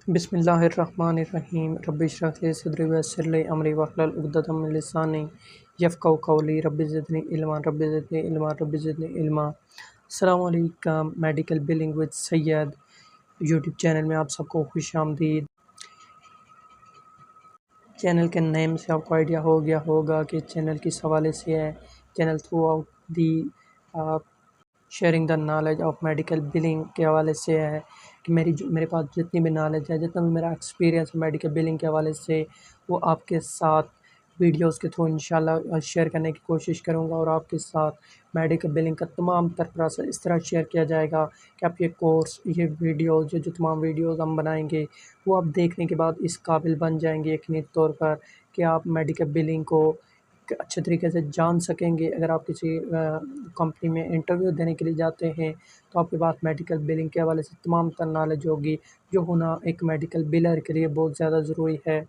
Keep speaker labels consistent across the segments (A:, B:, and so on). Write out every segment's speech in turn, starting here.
A: बिस्मिल्लाहिर्रहमानिर्रहीम रब्बि इश्रह ली सदरी वयस्सिर ली अमरी वहलुल उक़दतम मिन लिसानी यफ़क़हू क़ौली रब्बि ज़िदनी इल्मा। अस्सलामु अलैकुम। Medical billing with Syed YouTube channel में आप सबको खुशामदीद। चैनल के नेम से आपको आइडिया हो गया होगा कि चैनल किस हवाले से है। Channel through out the sharing the knowledge of medical billing के हवाले से है कि मेरे पास जितनी भी नॉलेज है, जितना भी मेरा एक्सपीरियंस है मेडिकल बिलिंग के हवाले से, वो आपके साथ वीडियोस के थ्रू इंशाल्लाह शेयर करने की कोशिश करूंगा। और आपके साथ मेडिकल बिलिंग का तमाम तर प्रोसेस इस तरह शेयर किया जाएगा कि आप ये कोर्स, ये वीडियोस, जो तमाम वीडियोस हम बनाएंगे वो आप देखने के बाद इस काबिल बन जाएंगे यकीनी तौर पर कि आप मेडिकल बिलिंग को अच्छे तरीके से जान सकेंगे। अगर आप किसी कंपनी में इंटरव्यू देने के लिए जाते हैं तो आपके पास मेडिकल बिलिंग के हवाले से तमाम तर नॉलेज होगी, जो होना एक मेडिकल बिलर के लिए बहुत ज़्यादा ज़रूरी है।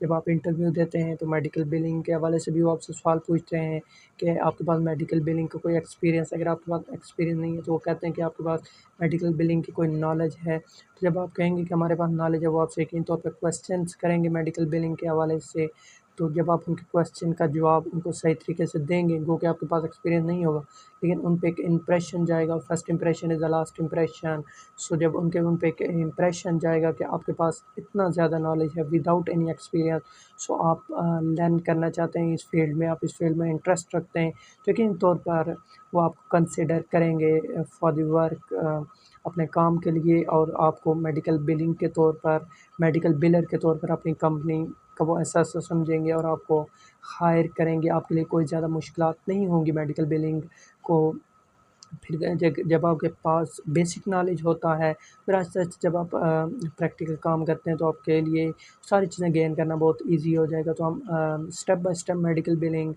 A: जब आप इंटरव्यू देते हैं तो मेडिकल बिलिंग के हवाले से भी वो आपसे सवाल पूछते हैं कि आपके पास मेडिकल बिलिंग का कोई एक्सपीरियंस। अगर आपके पास एक्सपीरियंस नहीं है तो वो कहते हैं कि आपके पास मेडिकल बिलिंग की कोई नॉलेज है। तो जब आप कहेंगे कि हमारे पास नॉलेज है, वो आपसे यकीनी तौर पर क्वेश्चंस करेंगे मेडिकल बिलिंग के हवाले से। तो जब आप उनके क्वेश्चन का जवाब उनको सही तरीके से देंगे, गो कि आपके पास एक्सपीरियंस नहीं होगा, लेकिन उन पे एक इंप्रेशन जाएगा। First impression is the last impression. So जब उन पे एक इंप्रेशन जाएगा कि आपके पास इतना ज़्यादा नॉलेज है विदाउट एनी एक्सपीरियंस, सो आप लर्न करना चाहते हैं इस फील्ड में, आप इस फील्ड में इंटरेस्ट रखते हैं, तो यकीनी तौर पर वो आपको कंसिडर करेंगे फॉर द वर्क, अपने काम के लिए। और आपको मेडिकल बिलिंग के तौर पर, मेडिकल बिलर के तौर पर अपनी कंपनी का वो एहसास समझेंगे और आपको हायर करेंगे। आपके लिए कोई ज़्यादा मुश्किलात नहीं होंगी मेडिकल बिलिंग को। फिर जब आपके पास बेसिक नॉलेज होता है, फिर आहिस्ता-आहिस्ता जब आप प्रैक्टिकल काम करते हैं तो आपके लिए सारी चीज़ें गेन करना बहुत ईज़ी हो जाएगा। तो हम step by step medical billing,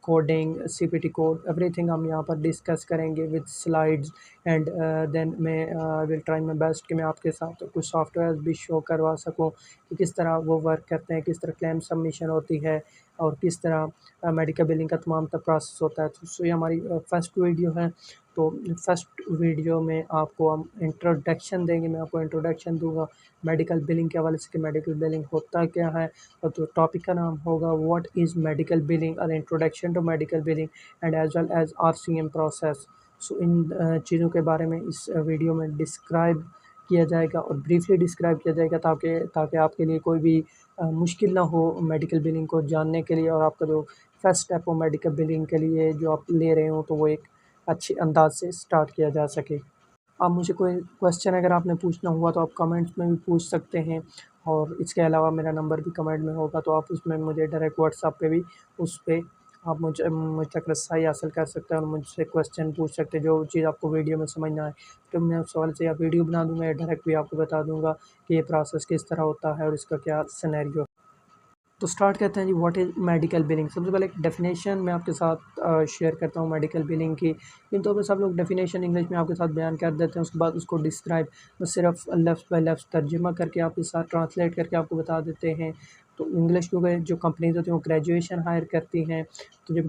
A: coding, CPT code, everything हम यहाँ पर डिस्कस करेंगे विद स्लाइड्स। एंड देन मैं विल ट्राई माय बेस्ट कि मैं आपके साथ कुछ सॉफ्टवेयर भी शो करवा सकूँ कि किस तरह वो वर्क करते हैं, किस तरह क्लेम सबमिशन होती है और किस तरह मेडिकल बिलिंग का तमाम तर प्रोसेस होता है। तो सो ये हमारी फर्स्ट वीडियो है। तो फर्स्ट वीडियो में आपको हम इंट्रोडक्शन देंगे, मैं आपको इंट्रोडक्शन दूंगा मेडिकल बिलिंग के हवाले से कि मेडिकल बिलिंग होता क्या है। और तो टॉपिक का नाम होगा what is medical billing, an introduction to medical billing and as well as RCM process. So इन चीज़ों के बारे में इस वीडियो में डिस्क्राइब किया जाएगा और ब्रीफली डिस्क्राइब किया जाएगा ताकि ताकि आपके लिए कोई भी मुश्किल ना हो मेडिकल बिलिंग को जानने के लिए। और आपका जो फर्स्ट स्टेप हो मेडिकल बिलिंग के लिए जो आप ले रहे हो, तो वो एक अच्छे अंदाज से स्टार्ट किया जा सके। आप मुझे कोई क्वेश्चन अगर आपने पूछना हुआ तो आप कमेंट्स में भी पूछ सकते हैं। और इसके अलावा मेरा नंबर भी कमेंट में होगा, तो आप उसमें मुझे डायरेक्ट व्हाट्सएप पे भी उस पे आप मुझ तक रसाई हासिल कर सकते हैं और मुझसे क्वेश्चन पूछ सकते हैं जो चीज़ आपको वीडियो में समझ ना आए। तो मैं उस सवाल से या वीडियो बना दूँगा या डायरेक्ट भी आपको बता दूँगा कि ये प्रोसेस किस तरह होता है और इसका क्या सिनेरियो। तो स्टार्ट करते हैं जी, व्हाट इज़ मेडिकल बिलिंग। सबसे पहले एक डेफिनेशन मैं आपके साथ शेयर करता हूँ मेडिकल बिलिंग की। इन तो सब लोग डेफिनेशन इंग्लिश में आपके साथ बयान कर देते हैं, उसके बाद उसको डिस्क्राइब बस सिर्फ लेफ्ट बाय लेफ्ट तर्जुमा करके आपके साथ ट्रांसलेट करके आपको बता देते हैं। तो इंग्लिश क्योंकि जो कंपनीज होती हैं वो ग्रेजुएशन हायर करती हैं, तो जब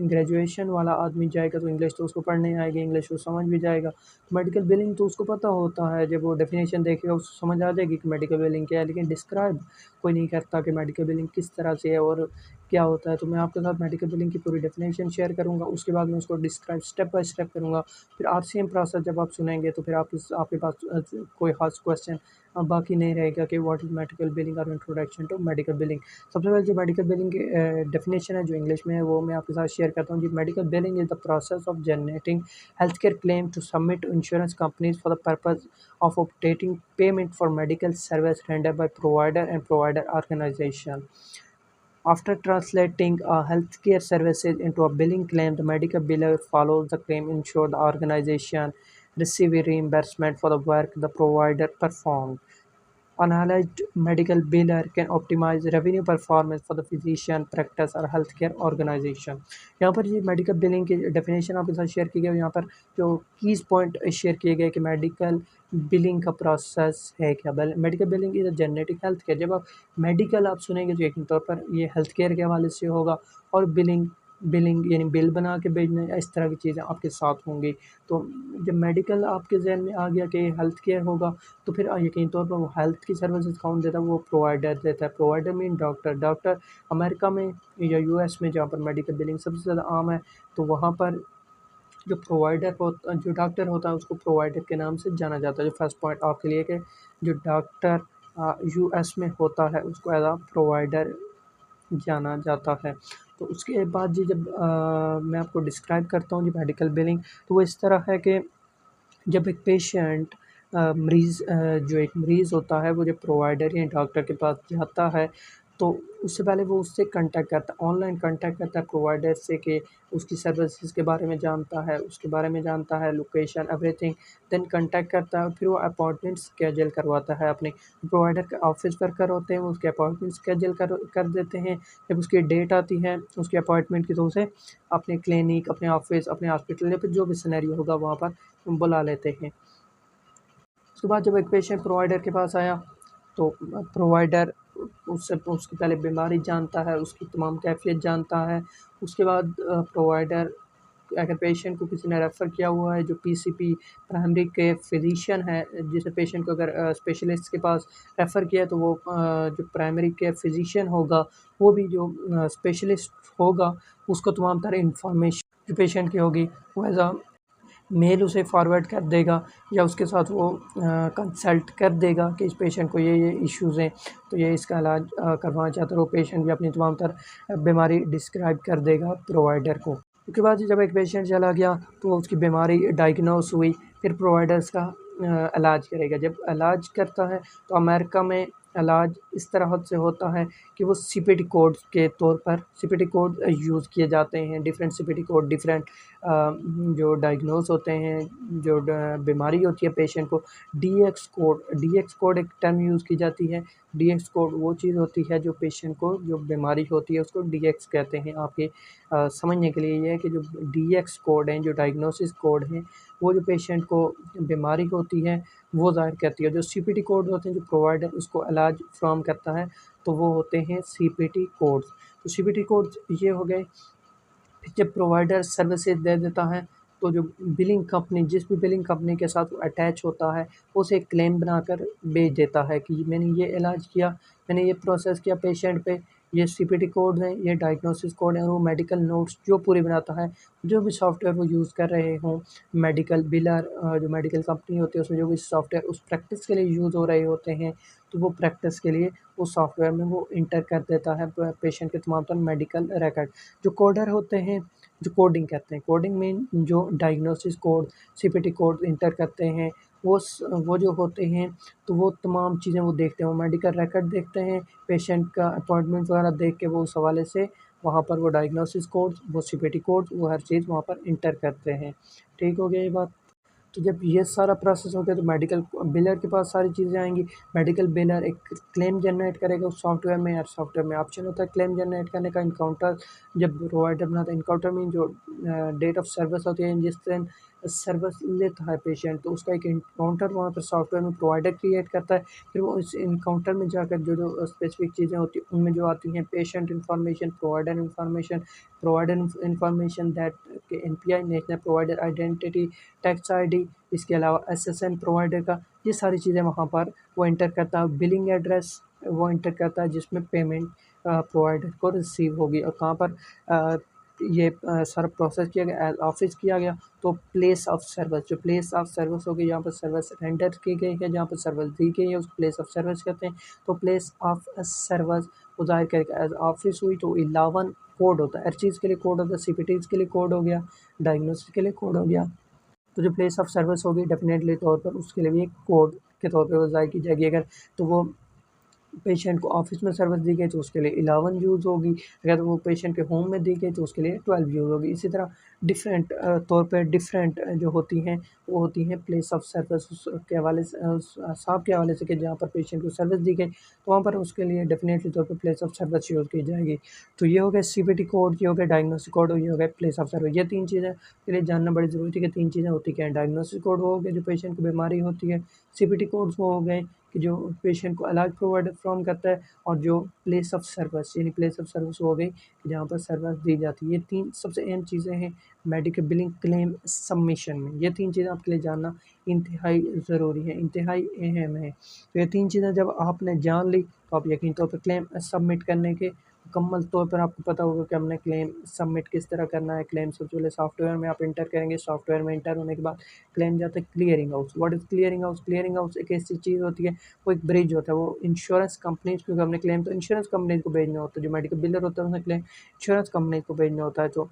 A: ग्रेजुएशन वाला आदमी जाएगा तो इंग्लिश तो उसको पढ़ने आएगी, इंग्लिश वो समझ भी जाएगा। तो मेडिकल बिलिंग तो उसको पता होता है, जब वो डेफिनेशन देखेगा उसको समझ आ जाएगी कि मेडिकल बिलिंग क्या है, लेकिन डिस्क्राइब कोई नहीं करता कि मेडिकल बिलिंग किस तरह से है और क्या होता है। तो मैं आपके साथ मेडिकल बिलिंग की पूरी डेफिनेशन शेयर करूँगा, उसके बाद मैं उसको डिस्क्राइब स्टेप बाय स्टेप करूँगा। फिर आरसीएम प्रोसेस जब आप सुनेंगे तो फिर आपके पास कोई ख़ास क्वेश्चन बाकी नहीं रहेगा कि व्हाट इज़ मेडिकल बिलिंग और इंट्रोडक्शन टू मेडिकल बिलिंग। सबसे पहले जो मेडिकल बिलिंग की डेफिनेशन है जो इंग्लिश में है वो मैं आपके साथ शेयर करता हूँ जी। Medical billing is the process of generating health care claim to submit to insurance companies for the purpose of obtaining payment for medical service rendered by provider and provider organization. After translating a healthcare services into a billing claim, the medical biller follows the claim ensure the organization receive a reimbursement for the work the provider performed. Analyzed medical biller can optimize revenue performance for the physician practice और health care organisation. यहाँ पर ये medical billing की definition आपके साथ share की गई है। यहाँ पर जो कीज़ पॉइंट शेयर किए गए कि मेडिकल बिलिंग का प्रोसेस है क्या। Medical billing is genetic health care. जब आप मेडिकल आप सुनेंगे तो यकीन तौर पर ये हेल्थ केयर के हवाले से होगा। और बिलिंग बिलिंग यानी बिल बना के भेजना, इस तरह की चीज़ें आपके साथ होंगी। तो जब मेडिकल आपके ज़हन में आ गया कि हेल्थ केयर होगा, तो फिर यकीन तौर पर वो हेल्थ की सर्विसेज कौन देता है? वो प्रोवाइडर देता है। Provider mean doctor. Doctor America में या यूएस में जहाँ पर मेडिकल बिलिंग सबसे ज़्यादा आम है, तो वहाँ पर जो डॉक्टर होता है उसको प्रोवाइडर के नाम से जाना जाता है। जो फर्स्ट पॉइंट आपके लिए कि जो डॉक्टर यूएस में होता है उसको एज अ प्रोवाइडर जाना जाता है। तो उसके बाद जी जब मैं आपको डिस्क्राइब करता हूँ जी मेडिकल बिलिंग, तो वो इस तरह है कि जब एक पेशेंट जो एक मरीज़ होता है वो जब प्रोवाइडर या डॉक्टर के पास जाता है, तो उससे पहले वो उससे कॉन्टैक्ट करता है, ऑनलाइन कॉन्टैक्ट करता है प्रोवाइडर से कि उसकी सर्विसेज के बारे में जानता है, उसके बारे में जानता है, लोकेशन एवरीथिंग। देन कॉन्टैक्ट करता है, फिर वो अपॉइंटमेंट स्केड्यूल करवाता है अपने प्रोवाइडर के ऑफिस वर्कर होते हैं, वो उसके अपॉइंटमेंट स्केड्यूल कर देते हैं। जब उसकी डेट आती है उसकी अपॉइंटमेंट की, तो उसे अपने क्लिनिक, अपने ऑफिस, अपने हॉस्पिटल या फिर जो भी सिनेरियो होगा वहाँ पर बुला लेते हैं। उसके बाद जब एक पेशेंट प्रोवाइडर के पास आया, तो प्रोवाइडर उससे उसकी पहले बीमारी जानता है, उसकी तमाम कैफ़ियत जानता है। उसके बाद प्रोवाइडर अगर पेशेंट को किसी ने रेफ़र किया हुआ है, जो पीसीपी प्राइमरी केयर फ़िज़िशियन है, जिसे पेशेंट को अगर स्पेशलिस्ट के पास रेफ़र किया, तो वो जो प्राइमरी केयर फ़िज़िशियन होगा, वो भी जो स्पेशलिस्ट होगा, उसको तमाम तरह इन्फॉर्मेशन जो पेशेंट की होगी, वो एज़ अ मेल उसे फॉरवर्ड कर देगा, या उसके साथ वो कंसल्ट कर देगा कि इस पेशेंट को ये इश्यूज़ हैं, तो ये इसका इलाज करवाना चाहता है। वो पेशेंट भी अपनी तमाम तर बीमारी डिस्क्राइब कर देगा प्रोवाइडर को। उसके बाद जब एक पेशेंट चला गया, तो उसकी बीमारी डायग्नोस हुई, फिर प्रोवाइडर उसका इलाज करेगा। जब इलाज करता है, तो अमेरिका में इलाज इस तरह से होता है कि वो सीपीटी कोड के तौर पर सीपीटी कोड यूज़ किए जाते हैं। डिफरेंट सीपीटी कोड डिफरेंट जो डायग्नोस होते हैं, जो बीमारी होती है पेशेंट को, डीएक्स कोड एक टर्म यूज़ की जाती है। डीएक्स कोड वो चीज़ होती है जो पेशेंट को जो बीमारी होती है उसको डीएक्स कहते हैं। आपके समझने के लिए ये है कि जो डीएक्स कोड हैं, जो डायग्नोसिस कोड हैं, वो जो पेशेंट को बीमारी होती है वो ज़ाहिर करती है। जो सीपीटी कोड होते हैं, जो प्रोवाइडर उसको इलाज फ्राहम करता है, तो वो होते हैं सीपीटी कोड्स। तो सीपीटी कोड्स ये हो गए। फिर जब प्रोवाइडर सर्विसेज दे देता है, तो जो बिलिंग कंपनी जिस भी बिलिंग कंपनी के साथ वो अटैच होता है, उसे एक क्लेम बनाकर भेज देता है कि मैंने ये इलाज किया, मैंने ये प्रोसेस किया पेशेंट पे, ये सीपीटी कोड हैं, ये डायग्नोसिस कोड हैं, और वो मेडिकल नोट्स जो पूरे बनाता है, जो भी सॉफ्टवेयर वो यूज़ कर रहे हों, मेडिकल बिलर जो मेडिकल कंपनी होती है उसमें जो भी सॉफ्टवेयर उस प्रैक्टिस के लिए यूज़ हो रहे होते हैं, तो वो प्रैक्टिस के लिए उस सॉफ्टवेयर में वो इंटर कर देता है पेशेंट के तमाम तर मेडिकल रिकॉर्ड। जो कोडर होते हैं, जो कोडिंग करते हैं, कोडिंग में जो diagnosis code, CPT code inter करते हैं, वो जो होते हैं, तो वो तमाम चीज़ें वो देखते हैं, वो मेडिकल रिकॉर्ड देखते हैं, पेशेंट का अपॉइंटमेंट वगैरह देख के वो उस हवाले से वहाँ पर वो डायग्नोसिस कोड, वो सीपीटी कोड, वो हर चीज़ वहाँ पर इंटर करते हैं। ठीक हो गया ये बात? तो जब ये सारा प्रोसेस हो गया, तो मेडिकल बिलर के पास सारी चीज़ें आएँगी। मेडिकल बिलर एक क्लेम जनरेट करेगा उस सॉफ्टवेयर में, और सॉफ्टवेयर में ऑप्शन होता है क्लेम जनरेट करने का। इनकाउंटर जब प्रोवाइडर बनाता है, इनकाउंटर मीन जो डेट ऑफ सर्विस होती है, जिस दिन सर्विस लेता है पेशेंट, तो उसका एक इनकाउंटर वहाँ पर सॉफ्टवेयर में प्रोवाइडर क्रिएट करता है। फिर वो इस इनकाउंटर में जाकर जो स्पेसिफिक चीज़ें होती हैं, उनमें जो आती हैं patient information, provider information that के NPI, national provider identity, tax ID, इसके अलावा एसएसएन प्रोवाइडर का, ये सारी चीज़ें वहाँ पर वो इंटर करता है। बिलिंग एड्रेस वो इंटर करता है जिसमें पेमेंट प्रोवाइडर को रिसीव होगी, और कहाँ पर ये सारा प्रोसेस किया गया, ऑफिस किया गया। तो प्लेस ऑफ सर्विस, जो प्लेस ऑफ सर्विस होगी, जहाँ पर सर्विस रेंडर की गई है, जहाँ पर सर्विस दी गई है, उसको प्लेस ऑफ सर्विस कहते हैं। तो प्लेस ऑफ सर्विस वो ज़ाहिर करके एज ऑफिस हुई, तो 11 कोड होता है, हर चीज़ के लिए कोड होता है। सीपीटीज़ के लिए कोड हो गया, डायग्नोसिस के लिए कोड हो गया। तो जो प्लेस ऑफ सर्विस होगी डेफिनेटली तौर पर उसके लिए भी एक कोड के तौर पे वो ज़ाहिर की जाएगी। अगर तो वो पेशेंट को ऑफिस में सर्विस दी गई तो उसके लिए 11 यूज़ होगी, अगर वो पेशेंट के होम में दी गई तो उसके लिए 12 यूज़ होगी। इसी तरह डिफरेंट तौर पे डिफरेंट जो होती हैं, वो होती हैं प्लेस ऑफ सर्विस के हवाले से, साहब के हवाले से, कि जहाँ पर पेशेंट को सर्विस दी गई, तो वहाँ पर उसके लिए डेफिनेटली तौर पर प्लेस ऑफ सर्विस यूज़ की जाएगी। तो ये हो गया सीपीटी कोड, ये हो गया डायग्नोस्टिक कोड, और ये हो गया प्लेस ऑफ सर्विस। ये 3 चीज़ें के लिए जानना बड़ी ज़रूरी है कि 3 चीज़ें होती क्या हैं। डायग्नोस्टिक कोड वो हो गया जो पेशेंट को बीमारी होती है, सीपीटी कोड्स वो हो गए कि जो पेशेंट को इलाज प्रोवाइड फ्रॉम करता है, और जो प्लेस ऑफ सर्विस, यानी प्लेस ऑफ सर्विस हो गई कि जहाँ पर सर्विस दी जाती है। ये 3 सबसे अहम चीज़ें हैं मेडिकल बिलिंग क्लेम सबमिशन में। ये 3 चीज़ें आपके लिए जानना इंतहाई ज़रूरी है, इंतहाई अहम है। तो ये 3 चीज़ें जब आपने जान ली तो आप यकीनी तौर पे क्लेम सबमिट करने के मुकम्मल तौर पर आपको पता होगा कि हमने क्लेम सबमिट किस तरह करना है। क्लेम सबसे पहले सॉफ्टवेयर में आप इंटर करेंगे, सॉफ्टवेयर में इंटर होने के बाद क्लेम जाता है clearing house. What is clearing house? Clearing house एक ऐसी चीज़ होती है, वो एक ब्रिज होता है, वो इंश्योरेंस कंपनीज़, क्योंकि हमने क्लेम तो इंश्योरेंस कंपनीज़ को भेजना होता है, जो मेडिकल बिलर होता है उसने क्लेम इंश्योरेंस कंपनीज़ को भेजना होता है। तो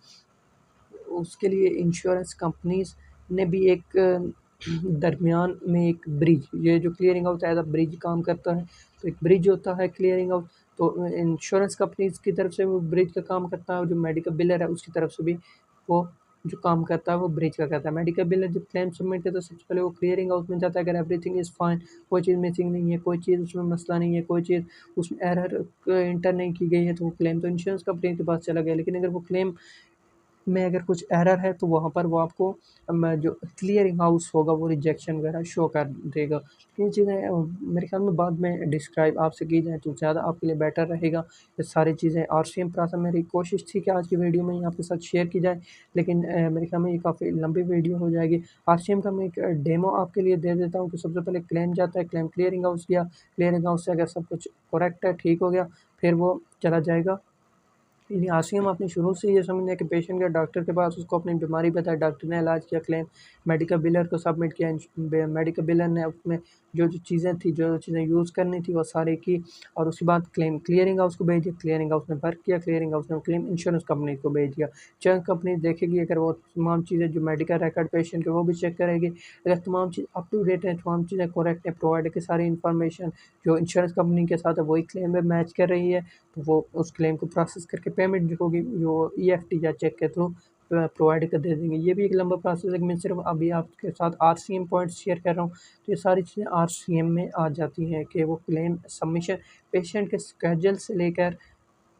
A: उसके लिए इंश्योरेंस कंपनीज़ ने भी एक दरमियान में एक ब्रिज, ये जो clearing house as a bridge काम करता है। तो एक ब्रिज होता है क्लियरिंग हाउस, तो इंश्योरेंस कंपनीज़ की तरफ से वो ब्रिज का काम करता है, और जो मेडिकल बिलर है उसकी तरफ से भी वो जो काम करता है वो ब्रिज का करता है। मेडिकल बिलर जब क्लेम सबमिट करता है तो सबसे पहले वो क्लियरिंग हाउस में जाता है, अगर एवरीथिंग इज़ फाइन, कोई चीज़ मिसिंग नहीं है, कोई चीज़ उसमें मसला नहीं है, कोई चीज़ उसमें एरर इंटर नहीं की गई है, तो वो क्लेम तो इंश्योरेंस कंपनी के पास चला गया। लेकिन अगर वो क्लेम में अगर कुछ एरर है तो वहाँ पर वो आपको जो क्लियरिंग हाउस होगा वो रिजेक्शन वगैरह शो कर देगा। ये चीज़ें मेरे ख्याल में बाद में डिस्क्राइब आपसे की जाए तो ज़्यादा आपके लिए बेटर रहेगा। ये सारी चीज़ें आरसीएम प्रोसेस, मेरी कोशिश थी कि आज की वीडियो में ही आपके साथ शेयर की जाए, लेकिन मेरे ख्याल में ये काफ़ी लंबी वीडियो हो जाएगी। आरसीएम का मैं एक डेमो आपके लिए दे देता हूँ कि सबसे पहले क्लेम जाता है, क्लेम क्लियरिंग हाउस गया, क्लियरिंग हाउस से अगर सब कुछ करेक्ट है, ठीक हो गया, फिर वो चला जाएगा। यानी आरसीएम आपने शुरू से ये समझना है कि पेशेंट गया डॉक्टर के पास, उसको अपनी बीमारी बताई, डॉक्टर ने इलाज किया, क्लेम मेडिकल बिलर को सबमिट किया, मेडिकल बिलर ने उसमें जो चीज़ें थी, जो चीज़ें यूज़ करनी थी वो सारी की, और उसके बाद क्लेम क्लियरिंग हाउस को भेज दिया, क्लियरिंग हाउस ने वर्क किया, क्लियरिंग हाउस ने क्लेम इंश्योरेंस कंपनी को भेज दिया। इंश्योरेंस कंपनी देखेगी, अगर वो तमाम चीज़ें जो मेडिकल रिकॉर्ड पेशेंट के वो भी चेक करेगी, अगर तमाम चीज़ अप टू डेट है, तमाम चीज़ें करेक्ट है, प्रोवाइड की सारी इन्फॉर्मेशन जो इंश्योरेंस कंपनी के साथ है वही क्लेम में मैच कर रही है, तो वो उस क्लेम को प्रोसेस करके पेमेंट जो होगी वो ईएफटी या चेक के थ्रू प्रोवाइड कर दे देंगे। ये भी एक लंबा प्रोसेस है, मैं सिर्फ अभी आपके साथ आरसीएम पॉइंट्स शेयर कर रहा हूँ। तो ये सारी चीज़ें आरसीएम में आ जाती हैं कि वो क्लेम सबमिशन पेशेंट के स्केड्यूल से लेकर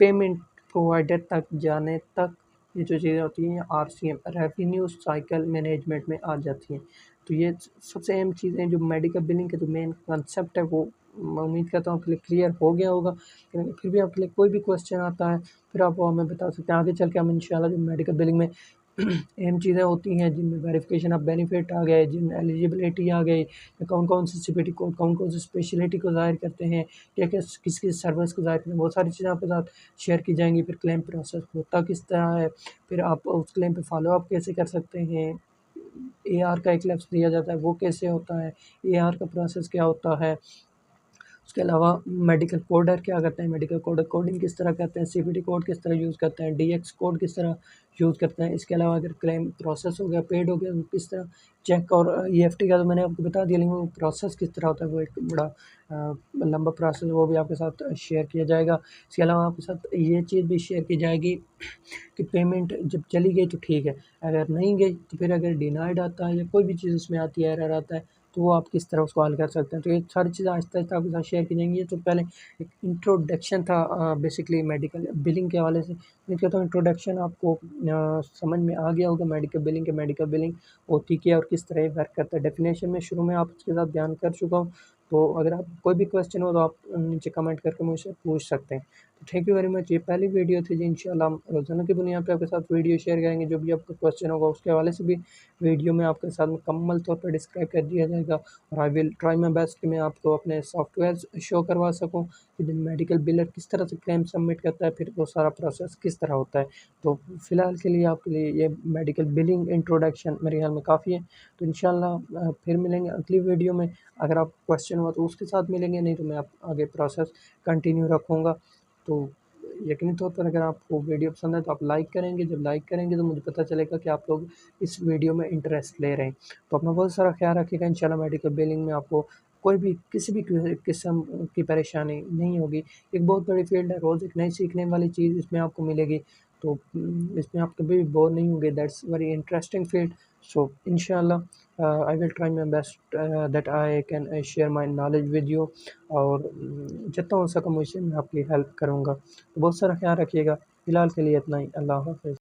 A: पेमेंट प्रोवाइडर तक जाने तक, ये जो चीज़ें होती हैं आरसीएम रेवेन्यू साइकिल मैनेजमेंट में आ जाती हैं। तो ये सबसे अहम चीज़ें जो मेडिकल बिलिंग का जो मेन कंसेप्ट है वो मैं उम्मीद करता हूँ आपके लिए क्लियर हो गया होगा। लेकिन फिर भी आपके लिए कोई भी क्वेश्चन आता है फिर आप वो हमें बता सकते हैं। आगे चल के हम इंशाल्लाह जो मेडिकल बिलिंग में अहम चीज़ें होती हैं जिनमें वेरिफिकेशन ऑफ बेनिफिट आ गए, जिनमें एलिजिबिलिटी आ गई, कौन-कौन सी सीपीटी कोड कौन-कौन सी स्पेशलिटी को ज़ाहिर करते हैं, क्या-क्या किस-किस सर्विस को ज़ाहिर करते हैं, वो सारी चीज़ें आपके साथ शेयर की जाएँगी। फिर क्लेम प्रोसेस होता किस तरह है, फिर आप उस क्लेम पे फ़ॉलो अप कैसे कर सकते हैं, एआर का एक लफ्ज़ दिया जाता है वो कैसे होता है, एआर का प्रोसेस क्या होता है, उसके अलावा मेडिकल कोडर क्या करते हैं, मेडिकल कोडर कोडिंग किस तरह करते हैं, सीपीटी कोड किस तरह यूज़ करते हैं, डीएक्स कोड किस तरह यूज़ करते हैं। इसके अलावा अगर क्लेम प्रोसेस हो गया, पेड हो गया, तो किस तरह चेक और ईएफटी का तो मैंने आपको बता दिया, लेकिन वो प्रोसेस किस तरह होता है वो एक बड़ा लंबा प्रोसेस, वो भी आपके साथ शेयर किया जाएगा। इसके अलावा आपके साथ ये चीज़ भी शेयर की जाएगी कि पेमेंट जब चली गई तो ठीक है, अगर नहीं गई तो फिर अगर डिनाइड आता है या कोई भी चीज़ उसमें आती है, एरर आता है, तो वो आप किस तरह उसको हल कर सकते हैं। तो ये सारी चीज़ें आहिस्ता-आहिस्ता आपके साथ शेयर की जाएँगी। ये तो पहले एक इंट्रोडक्शन था बेसिकली मेडिकल बिलिंग के हवाले से। मैं कहता हूँ इंट्रोडक्शन आपको समझ में आ गया होगा मेडिकल बिलिंग होती क्या है और किस तरह ये वर्क करता है। डेफ़िनेशन में शुरू में आप उसके साथ बयान कर चुका हूँ। तो अगर आप कोई भी क्वेश्चन हो तो आप नीचे कमेंट करके मुझसे पूछ सकते हैं। तो थैंक यू वेरी मच। ये पहली वीडियो थी जी, इंशाल्लाह हम रोज़ाना की बुनियाद पे आपके साथ वीडियो शेयर करेंगे। जो भी आपका क्वेश्चन होगा उसके हवाले से भी वीडियो में आपके साथ मुकम्मल तौर पर डिस्क्राइब कर दिया जाएगा, और आई विल ट्राई माय बेस्ट कि मैं आपको अपने सॉफ्टवेयर शो करवा सकूं कि मेडिकल बिलर किस तरह से क्लेम सबमिट करता है, फिर वो सारा प्रोसेस किस तरह होता है। तो फ़िलहाल के लिए आपके लिए ये मेडिकल बिलिंग इंट्रोडक्शन मेरे ख्याल में काफ़ी है। तो इंशाल्लाह फिर मिलेंगे अगली वीडियो में। अगर आप क्वेश्चन हुआ तो उसके साथ मिलेंगे, नहीं तो मैं आप आगे प्रोसेस कंटिन्यू रखूँगा। तो यकीनी तौर पर अगर आपको वीडियो पसंद है तो आप लाइक करेंगे, जब लाइक करेंगे तो मुझे पता चलेगा कि आप लोग इस वीडियो में इंटरेस्ट ले रहे हैं। तो अपना बहुत सारा ख़्याल रखिएगा। इंशाल्लाह मेडिकल बिलिंग में आपको कोई भी किसी भी किस्म की परेशानी नहीं होगी। एक बहुत बड़ी फ़ील्ड है, रोज़ एक नई सीखने वाली चीज़ इसमें आपको मिलेगी। तो इसमें आप कभी भी बोर नहीं होंगे। That's very interesting field. So इंशाल्लाह I will try my best that I can share my knowledge with you, और जितना हो सका मुझसे मैं आपकी हेल्प करूँगा। तो बहुत सारा ख़्याल रखिएगा। फ़िलहाल के लिए इतना ही। अल्लाह हाफ़िज़।